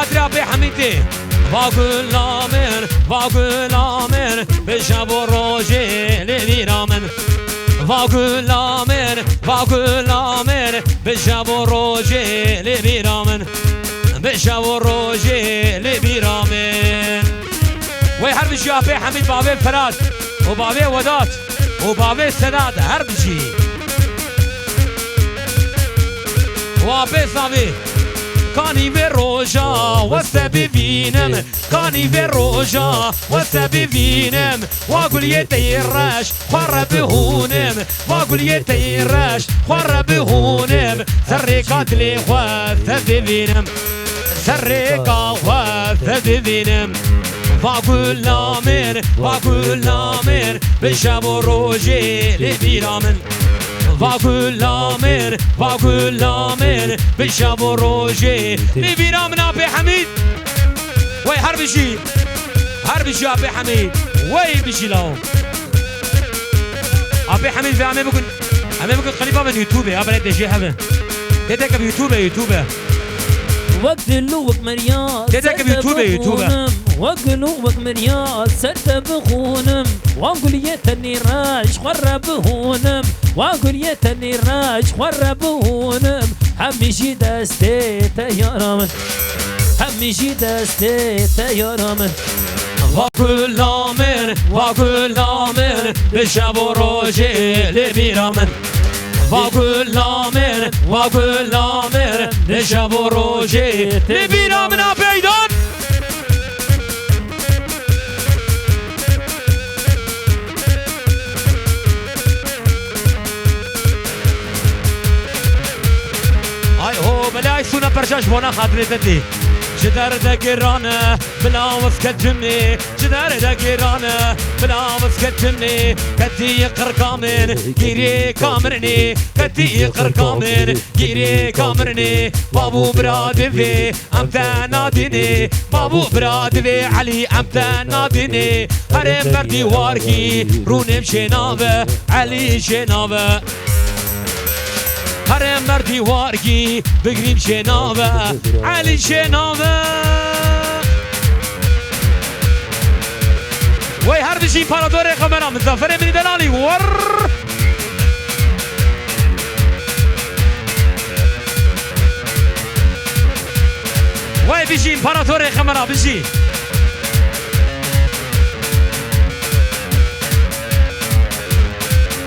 خاطر أبي حميدي واقول لامن واقول لامن بشب روجي لبيرامن واقول لامن واقول لامن بشب روجي لبيرامن بشب روجي لبيرامن ويحرب شي أبي حميد بابي فراد وبابي ودات وبابي سداد هربجي وابي صافي كاني بروجا وسبي فينم كاني بروجا وسبي فينم واقول يتيرش خرب هونم واقول يتيرش خرب هونم سرقات لي وسبي فينم سرقات وسبي فينم واقول لامن واقول لامن بشب روجي لبيرامن واقول لامن واقول لامن بشب روجي لبيرامن أبي حميد وي هربشي هربشي أبي حميد وي بشي لهم أبي حميد في عمي بكون قريبا من يوتيوب أبي تجي حبه تتك بيوتيوب وقت اللوق مرياض تتك بيوتيوب وقلوبك مرياض ستة بخونم واقول يتني راش خرب هونم واقول يتني راش خرب هونم همشي دستي تيارم همشي دستي تيارم واقول لامن واقول لامن بشب روجي لبيرامن واقول لامن واقول لامن بشب روجي لبيرامن أبيدان بلاي سونا برشاش بونا خاطري تدي جدار دا قرانة بلا وسكت جمني جدار دا قرانة بلا وسكت جمني كتي يقر كامن جيري كامرني كتي يقر كامن جيري كامرني بابو براد في أمتا ناديني بابو براد في علي أمتا ناديني هرم بردي واركي رونم شنابه علي شنابه هرم مردی وارگی بگریم شنابه علی شنابه وی هر بشی پارادور خبرم مزافر منی دلالی ور وی بشی پارادور خبرم بشی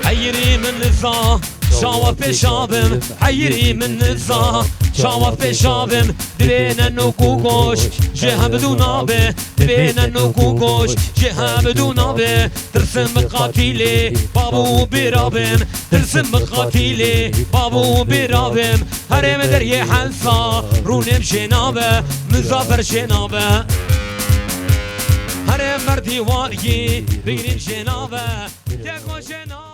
حیری من نزا شاوا پیشابم حیری من نزا شاوا پیشابم دبین نکو گوش جه بدون آبه دبین نکو گوش جه بدون آبه ترسم قاتیلی بابو برابم ترسم قاتیلی بابو برابم هرم در یه حلسا رونم شنابه مزافر شنابه هرم مردی وارگی بگیریم شنابه تکو شنابه